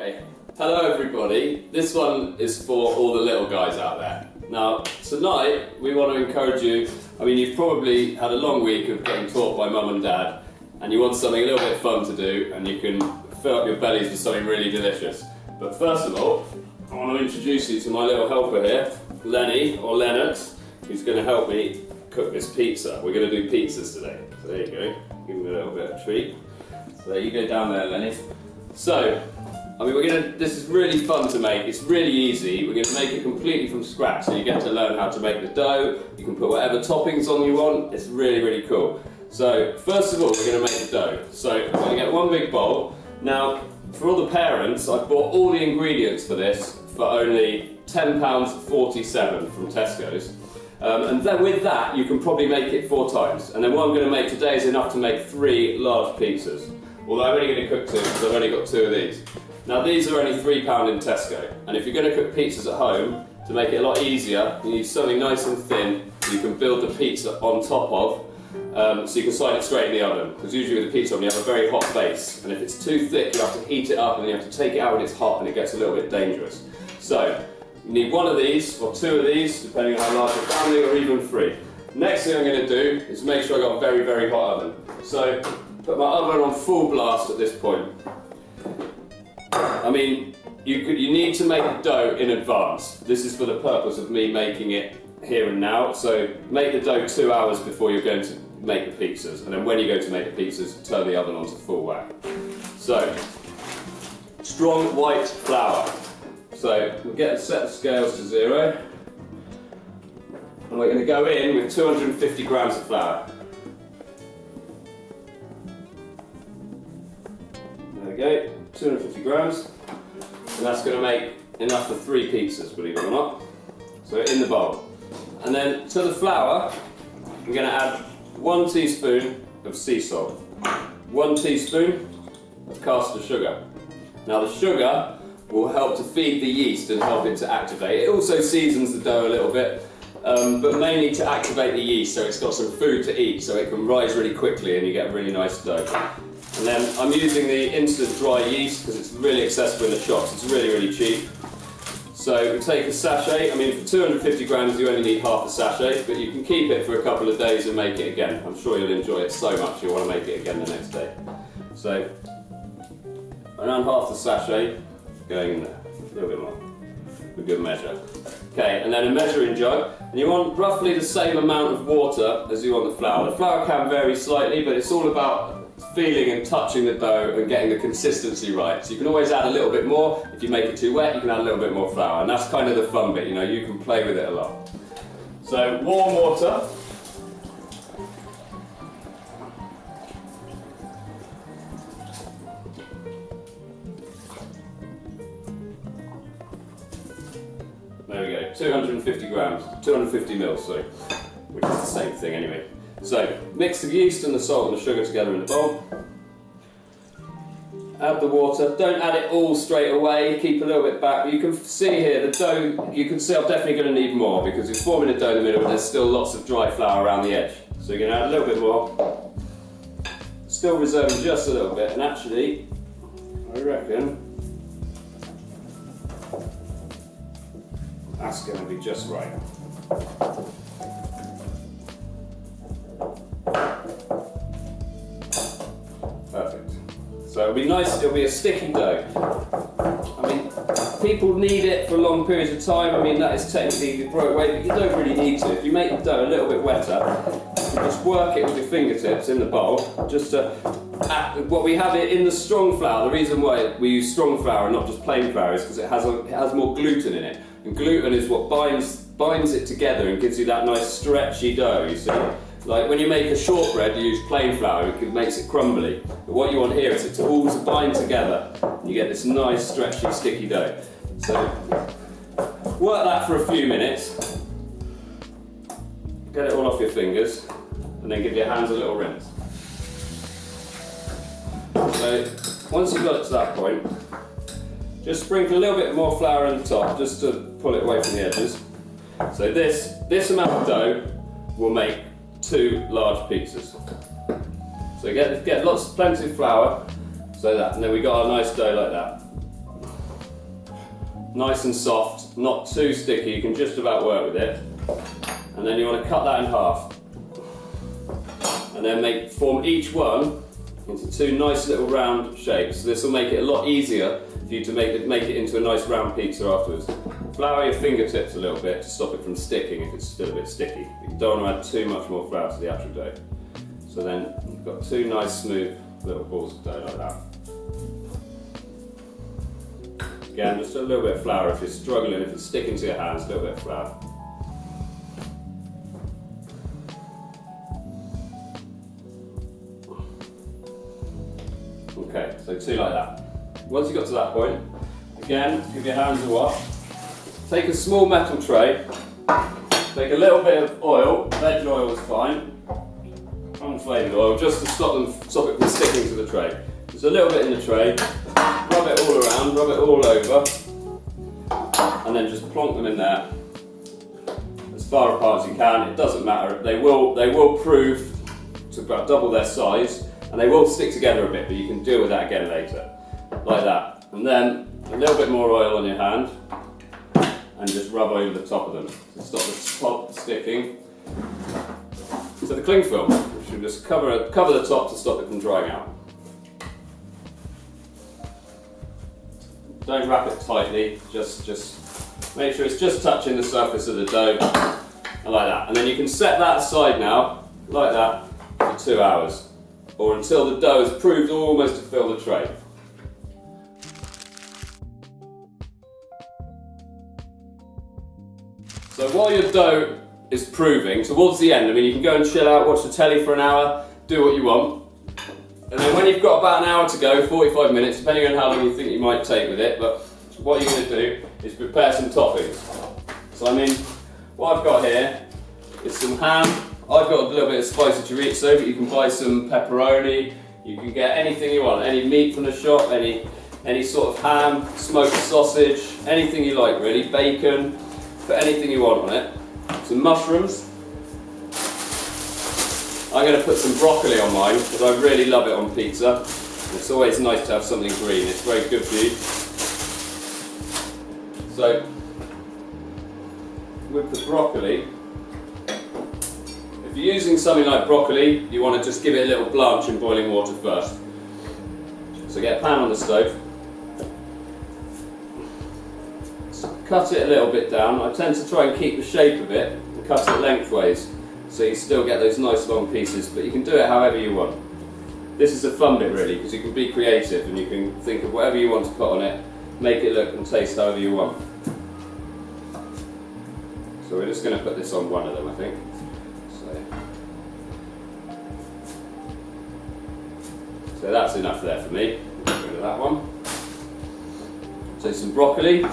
Okay, hello everybody. This one is for all the little guys out there. Now, tonight we want to encourage you. I mean, you've probably had a long week of getting taught by mum and dad, and you want something a little bit fun to do, and you can fill up your bellies with something really delicious. But first of all, I want to introduce you to my little helper here, Lenny, or Lennox, who's going to help me cook this pizza. We're going to do pizzas today. So there you go, give him a little bit of a treat. So you go down there, Lenny. So, I mean, this is really fun to make. It's really easy. We're going to make it completely from scratch, so you get to learn how to make the dough. You can put whatever toppings on you want. It's really, really cool. So, first of all, we're going to make the dough. So, we're going to get one big bowl. Now, for all the parents, I've bought all the ingredients for this for only £10.47 from Tesco's. And then with that, you can probably make it 4 times. And then what I'm going to make today is enough to make 3 large pizzas. Although I'm only going to cook 2 because I've only got 2 of these. Now these are only £3 in Tesco. And if you're going to cook pizzas at home, to make it a lot easier, you need something nice and thin you can build the pizza on top of, so you can slide it straight in the oven. Because usually with a pizza oven you have a very hot base, and if it's too thick you have to heat it up and then you have to take it out when it's hot and it gets a little bit dangerous. So, you need 1 of these, or 2 of these, depending on how large your family, or even 3. Next thing I'm going to do is make sure I've got a very, very hot oven. So, put my oven on full blast at this point. I mean, you need to make the dough in advance. This is for the purpose of me making it here and now. So, make the dough 2 hours before you're going to make the pizzas. And then when you go to make the pizzas, turn the oven on to full whack. So, strong white flour. So we'll set the scales to 0, and we're going to go in with 250 grams of flour. There we go, 250 grams, and that's going to make enough for 3 pizzas, believe it or not. So in the bowl. And then to the flour, I'm going to add 1 teaspoon of sea salt, 1 teaspoon of caster sugar. Now the sugar will help to feed the yeast and help it to activate. It also seasons the dough a little bit, but mainly to activate the yeast so it's got some food to eat so it can rise really quickly and you get a really nice dough. And then I'm using the instant dry yeast because it's really accessible in the shops. It's really, really cheap. So we take a sachet. I mean, for 250 grams you only need half a sachet, but you can keep it for a couple of days and make it again. I'm sure you'll enjoy it so much you'll want to make it again the next day. So around half the sachet going in there, a little bit more, a good measure. Okay, and then a measuring jug, and you want roughly the same amount of water as you want the flour. The flour can vary slightly, but it's all about feeling and touching the dough and getting the consistency right. So you can always add a little bit more. If you make it too wet, you can add a little bit more flour, and that's kind of the fun bit, you know, you can play with it a lot. So warm water. There we go, 250 grams, 250 mils, sorry, which is the same thing anyway. So, mix the yeast and the salt and the sugar together in the bowl. Add the water, don't add it all straight away, keep a little bit back. But you can see here, the dough, you can see I'm definitely going to need more because it's forming a dough in the middle but there's still lots of dry flour around the edge. So you're going to add a little bit more, still reserving just a little bit, and actually, I reckon, that's going to be just right. Perfect. So it'll be nice, it'll be a sticky dough. I mean, people need it for long periods of time. I mean, that is technically the right way, but you don't really need to. If you make the dough a little bit wetter, you can just work it with your fingertips in the bowl, just to what we have it in the strong flour. The reason why we use strong flour and not just plain flour is because it has more gluten in it. And gluten is what binds it together and gives you that nice stretchy dough, you see. Like when you make a shortbread, you use plain flour, it makes it crumbly. But what you want here is it to all to bind together, and you get this nice stretchy sticky dough. So work that for a few minutes, get it all off your fingers, and then give your hands a little rinse. So once you've got it to that point, just sprinkle a little bit more flour on the top, just to pull it away from the edges. So this amount of dough will make 2 large pizzas. So get plenty of flour, so that, and then we got our nice dough like that. nice and soft, not too sticky, you can just about work with it. And then you want to cut that in half. And then form each one into two nice little round shapes. This will make it a lot easier for you to make it into a nice round pizza afterwards. Flour your fingertips a little bit to stop it from sticking if it's still a bit sticky. You don't want to add too much more flour to the actual dough. So then you've got two nice smooth little balls of dough like that. Again, just a little bit of flour if you're struggling, if it's sticking to your hands, a little bit of flour. Okay, so two like that. Once you've got to that point, again, give your hands a wash. Take a small metal tray, take a little bit of oil, veg oil is fine, unflavoured oil, just to stop it from sticking to the tray. Just a little bit in the tray, rub it all around, rub it all over, and then just plonk them in there as far apart as you can. It doesn't matter, they will prove to about double their size, and they will stick together a bit, but you can deal with that again later, like that. And then a little bit more oil on your hand, and just rub over the top of them to stop the top sticking to the cling film, which will just cover the top to stop it from drying out. Don't wrap it tightly, just make sure it's just touching the surface of the dough, and like that. And then you can set that aside now, like that, for 2 hours, or until the dough is proved almost to fill the tray. So while your dough is proving, towards the end, I mean, you can go and chill out, watch the telly for an hour, do what you want. And then when you've got about an hour to go, 45 minutes, depending on how long you think you might take with it, but what you're going to do is prepare some toppings. So I mean, what I've got here is some ham. I've got a little bit of spicy chorizo, but you can buy some pepperoni, you can get anything you want, any meat from the shop, any sort of ham, smoked sausage, anything you like really, bacon, put anything you want on it. Some mushrooms. I'm going to put some broccoli on mine because I really love it on pizza. It's always nice to have something green, it's very good for you. So, with the broccoli, if you're using something like broccoli, you want to just give it a little blanch in boiling water first. So get a pan on the stove. Cut it a little bit down. I tend to try and keep the shape of it and cut it lengthways so you still get those nice long pieces, but you can do it however you want. This is the fun bit really, because you can be creative and you can think of whatever you want to put on it, make it look and taste however you want. So we're just going to put this on one of them, I think. So that's enough there for me. Get rid of that one. So some broccoli.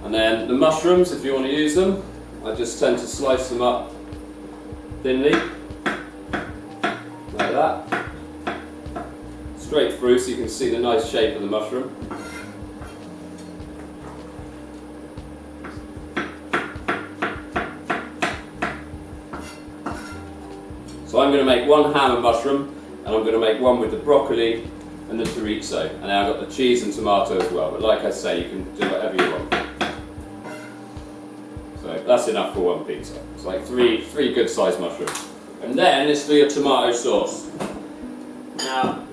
And then the mushrooms, if you want to use them, I just tend to slice them up thinly, like that. Straight through so you can see the nice shape of the mushroom. So I'm going to make one ham and mushroom, and I'm going to make one with the broccoli and the chorizo. And then I've got the cheese and tomato as well, but like I say, you can do whatever you want. So that's enough for one pizza. It's like three good sized mushrooms. And then it's for your tomato sauce. Now,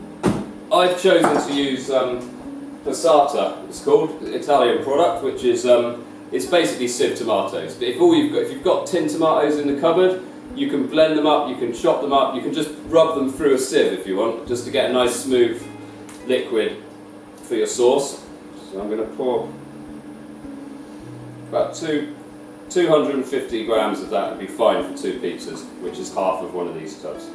I've chosen to use passata, it's called, Italian product, which is it's basically sieved tomatoes. But if you've got tin tomatoes in the cupboard, you can blend them up, you can chop them up, you can just rub them through a sieve if you want, just to get a nice smooth liquid for your sauce. So I'm going to pour about 250 grams of that would be fine for 2 pizzas, which is half of one of these tubs.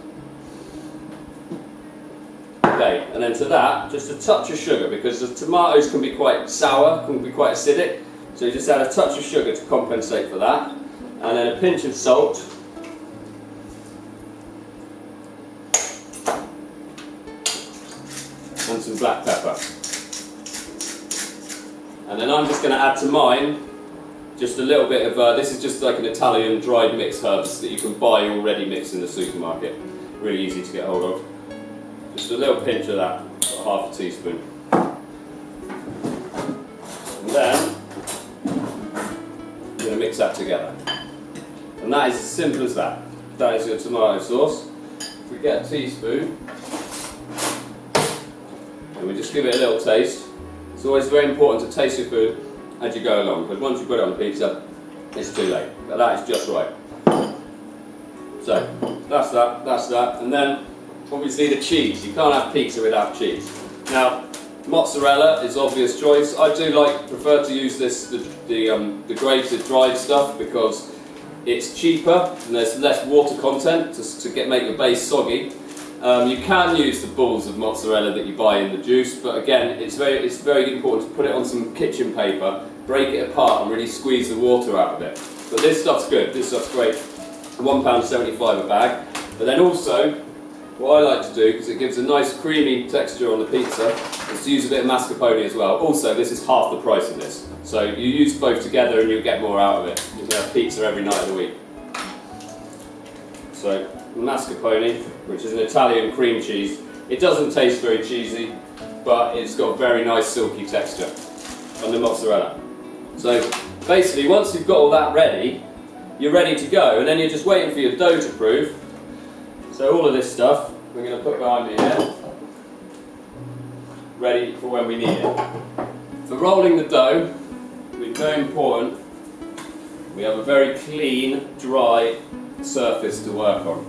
Okay, and then to that, just a touch of sugar, because the tomatoes can be quite sour, can be quite acidic, so you just add a touch of sugar to compensate for that, and then a pinch of salt, and some black pepper. And then I'm just going to add to mine just a little bit of, this is just like an Italian dried mixed herbs that you can buy already mixed in the supermarket. Really easy to get hold of. Just a little pinch of that, about half a teaspoon. mix that together. And that is as simple as that. That is your tomato sauce. If we get a teaspoon, and we just give it a little taste. It's always very important to taste your food as you go along, because once you put it on the pizza, it's too late. But that is just right. So, that's that, and then obviously the cheese. You can't have pizza without cheese. Now, mozzarella is obvious choice. I do prefer to use this, the grated dried stuff, because it's cheaper and there's less water content to make the base soggy. You can use the balls of mozzarella that you buy in the juice, but again, it's very important to put it on some kitchen paper, break it apart, and really squeeze the water out of it. But this stuff's good. This stuff's great. £1.75 a bag. But then also, what I like to do, because it gives a nice creamy texture on the pizza, is to use a bit of mascarpone as well. Also, this is half the price of this. So you use both together and you'll get more out of it. You can have pizza every night of the week. So, mascarpone, which is an Italian cream cheese. It doesn't taste very cheesy, but it's got a very nice silky texture on the mozzarella. So basically, once you've got all that ready, you're ready to go, and then you're just waiting for your dough to proof. So all of this stuff we're going to put behind me here, ready for when we need it. For rolling the dough, it's very important we have a very clean, dry surface to work on.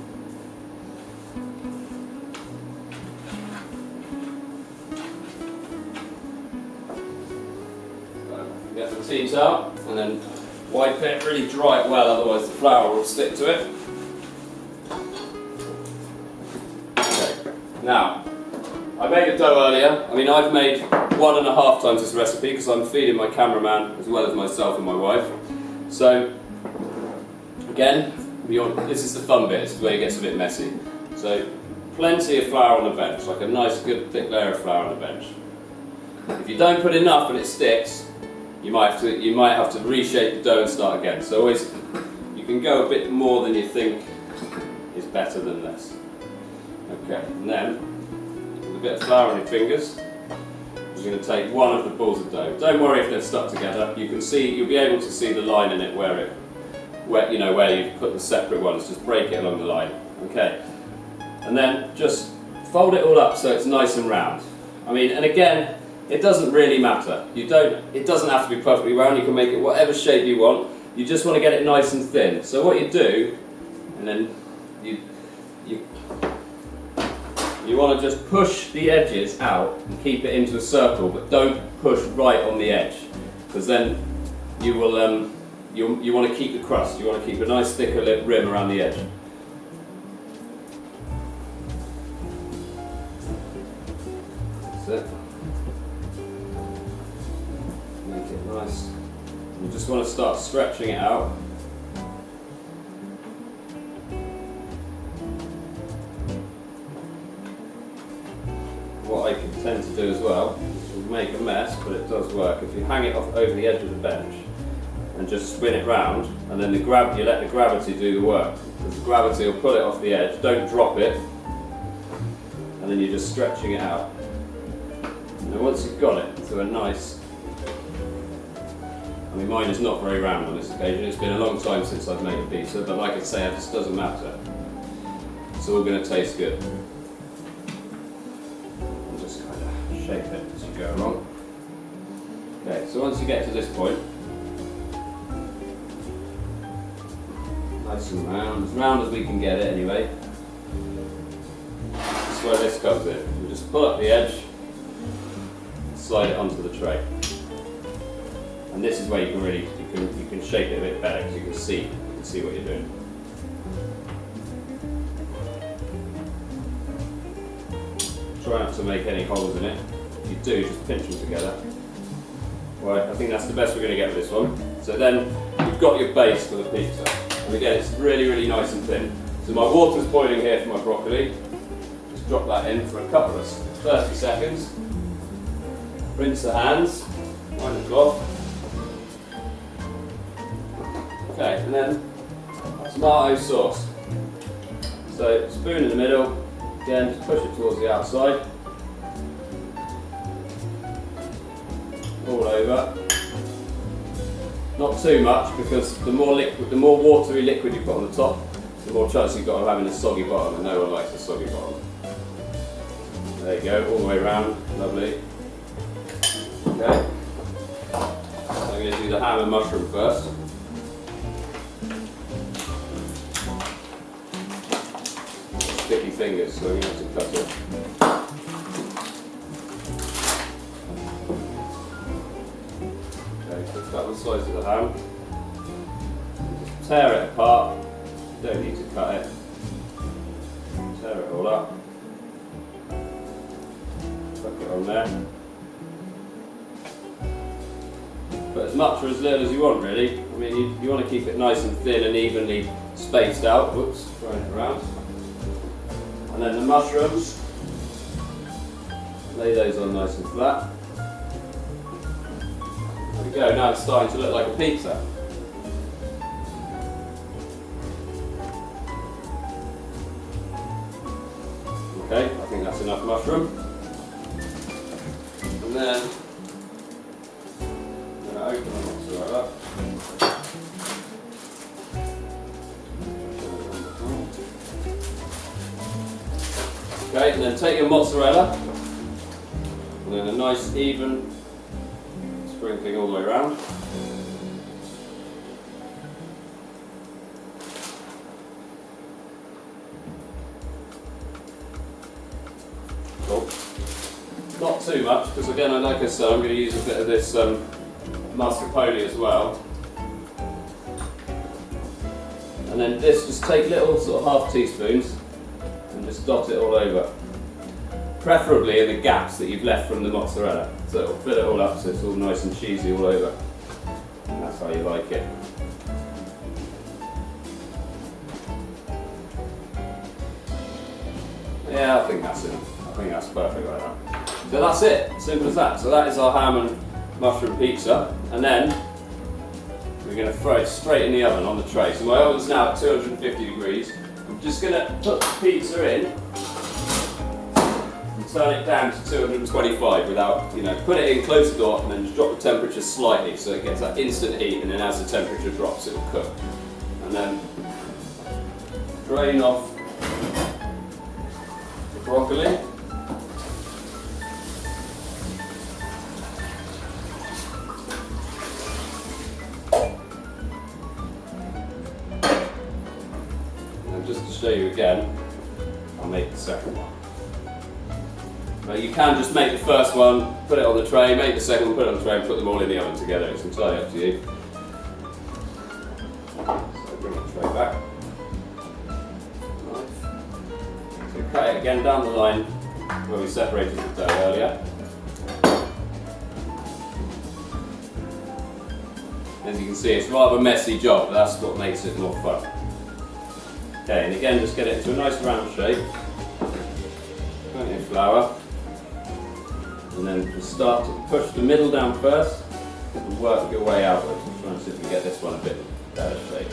Get the teeth out and then wipe it, really dry it well, otherwise the flour will stick to it. Okay. Now, I made a dough earlier. I mean, I've made 1.5 times this recipe because I'm feeding my cameraman as well as myself and my wife. So, again, this is the fun bit, this is where it gets a bit messy. So, plenty of flour on the bench, like a nice good thick layer of flour on the bench. If you don't put enough and it sticks, you might have to reshape the dough and start again. So always, you can go a bit more than you think is better than less. Okay, and then, with a bit of flour on your fingers, you're going to take one of the balls of dough. Don't worry if they're stuck together. You can see, you'll be able to see the line in it where you've put the separate ones. Just break it along the line. Okay, and then just fold it all up so it's nice and round. I mean, and again, it doesn't really matter. It doesn't have to be perfectly round. You can make it whatever shape you want. You just want to get it nice and thin. So what you do, and then you want to just push the edges out and keep it into a circle, but don't push right on the edge, because then you will you want to keep the crust. You want to keep a nice thicker rim around the edge. That's it. Make it nice. You just want to start stretching it out. What I can tend to do as well, which will make a mess, but it does work, if you hang it off over the edge of the bench and just spin it round, and then you let the gravity do the work. Because the gravity will pull it off the edge, don't drop it, and then you're just stretching it out. And then once you've got it to a nice, I mean, mine is not very round on this occasion. It's been a long time since I've made a pizza, but like I say, it just doesn't matter. It's all going to taste good. And just kind of shape it as you go along. Okay, so once you get to this point, nice and round as we can get it anyway. This is where this comes in. You just pull up the edge, and slide it onto the tray. And this is where you can really, you can shape it a bit better, because you can see what you're doing. Try not to make any holes in it. If you do, just pinch them together. Right, I think that's the best we're going to get with this one. So then you've got your base for the pizza. And again, it's really, really nice and thin. So my water's boiling here for my broccoli. Just drop that in for a couple of 30 seconds. Rinse the hands, wipe the cloth. Okay, and then tomato sauce. So spoon in the middle, again just push it towards the outside. All over. Not too much, because the more watery liquid you put on the top, the more chance you've got of having a soggy bottom, and no one likes a soggy bottom. There you go, all the way around, lovely. Okay, so I'm going to do the ham and mushroom first. Sticky fingers, so I'm going to have to cut it. Okay, so cut the size of the ham. Just tear it apart. You don't need to cut it. Tear it all up. Tuck it on there. Put as much or as little as you want, really. I mean, you want to keep it nice and thin and evenly spaced out. Whoops, throwing it around. And then the mushrooms, lay those on nice and flat. There we go, now it's starting to look like a pizza. Okay, I think that's enough mushroom. And then I'm going to open the mozzarella. Okay, and then take your mozzarella, and then a nice even sprinkling all the way around. Cool. Not too much, because again, like I said, I'm going to use a bit of this mascarpone as well. And then this, just take little sort of half teaspoons. Just dot it all over, preferably in the gaps that you've left from the mozzarella, so it'll fill it all up so it's all nice and cheesy all over, and that's how you like it. Yeah, I think that's enough. I think that's perfect like that. So that's it, simple as that. So that is our ham and mushroom pizza, and then we're going to throw it straight in the oven on the tray. So my oven's now at 250 degrees. I'm just going to put the pizza in and turn it down to 225 without, put it in, close the door, and then just drop the temperature slightly so it gets that instant heat, and then as the temperature drops it will cook. And then drain off the broccoli. Just to show you again, I'll make the second one. Now you can just make the first one, put it on the tray, make the second one, put it on the tray, and put them all in the oven together. It's entirely up to you. So bring the tray back. Nice. So cut it again down the line where we separated the dough earlier. As you can see, it's rather a messy job, but that's what makes it more fun. Okay, and again, just get it into a nice round shape. Plenty of flour. And then just start to push the middle down first and work your way outwards. I'm trying to see if we can get this one a bit better shape.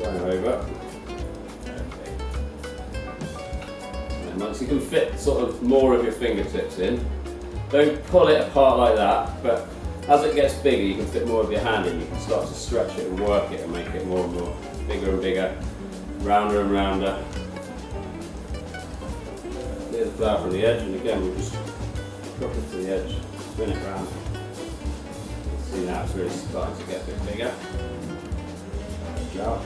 Turn it over. Okay. And once you can fit sort of more of your fingertips in, don't pull it apart like that, but as it gets bigger, you can fit more of your hand in. You can start to stretch it and work it and make it more and more, bigger and bigger, rounder and rounder. Clear the flour from the edge, and again we'll just drop it to the edge, spin it round. See now it's really starting to get a bit bigger. Good job.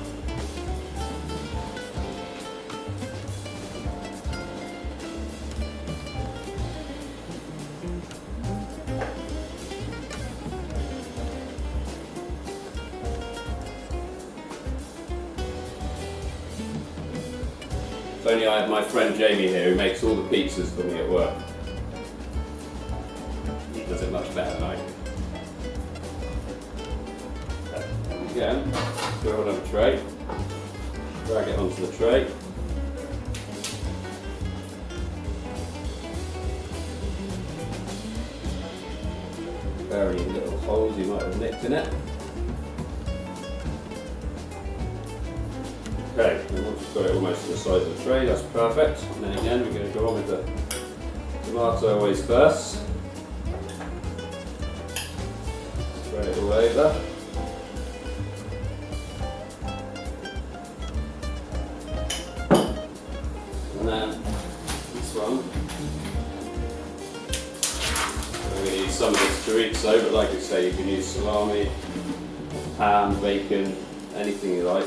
If only I had my friend Jamie here who makes all the pizzas for me at work. He does it much better than I do. Again, throw it on a tray, drag it onto the tray. Bury any little holes you might have nicked in it. Okay, and once you've got it almost to the size of the tray, that's perfect. And then again, we're going to go on with the tomato always first. Spread it all over. And then this one, I'm going to use some of this chorizo, but like I say, you can use salami, ham, bacon, anything you like.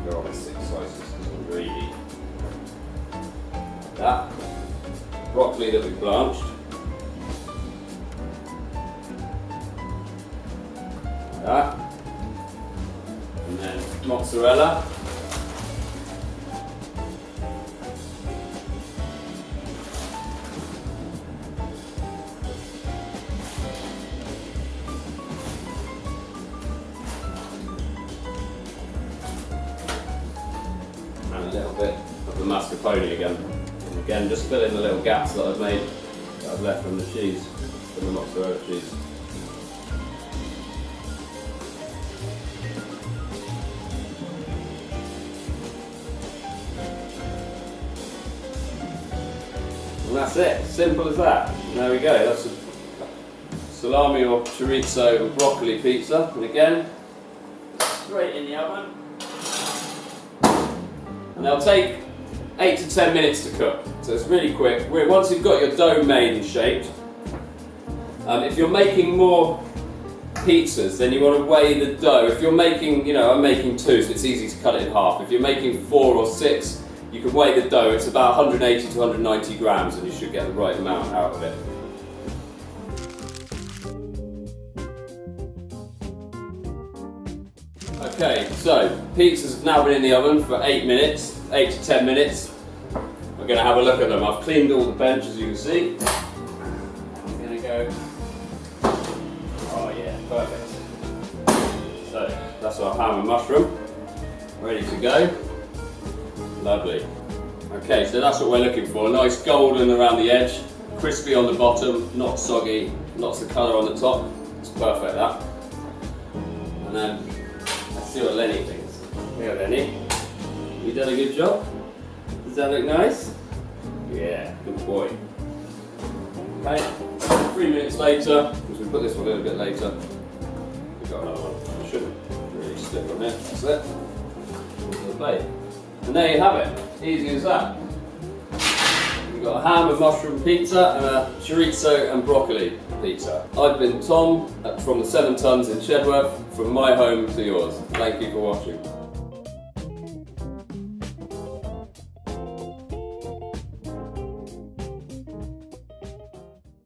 Go on with 6 slices because I'm greedy. Like that. Broccoli that we blanched. Like that. And then mozzarella. And a little bit of the mascarpone again. And again, just fill in the little gaps that I've made, that I've left from the cheese, from the mozzarella cheese. And that's it, simple as that. And there we go, that's a salami or chorizo and broccoli pizza. And again, straight in the oven. And they'll take 8 to 10 minutes to cook, so it's really quick. Once you've got your dough made and shaped, if you're making more pizzas, then you want to weigh the dough. If you're making, I'm making 2, so it's easy to cut it in half. If you're making 4 or 6, you can weigh the dough. It's about 180 to 190 grams, and you should get the right amount out of it. Okay, so pizzas have now been in the oven for 8 to 10 minutes. We're going to have a look at them. I've cleaned all the bench, as you can see. I'm going to go. Oh yeah, perfect. So that's our ham and mushroom, ready to go. Lovely. Okay, so that's what we're looking for. Nice golden around the edge, crispy on the bottom, not soggy, lots of colour on the top. It's perfect, that. And then let's see what Lenny thinks. Here, Lenny. You done a good job? Does that look nice? Yeah, good boy. Okay, 3 minutes later, because we put this one a little bit later, we've got another one. It shouldn't really slip on there. That's it. Onto the plate. And there you have it. Easy as that. We've got a ham and mushroom pizza and a chorizo and broccoli pizza. I've been Tom from the 7 Tons in Chedworth, from my home to yours. Thank you for watching.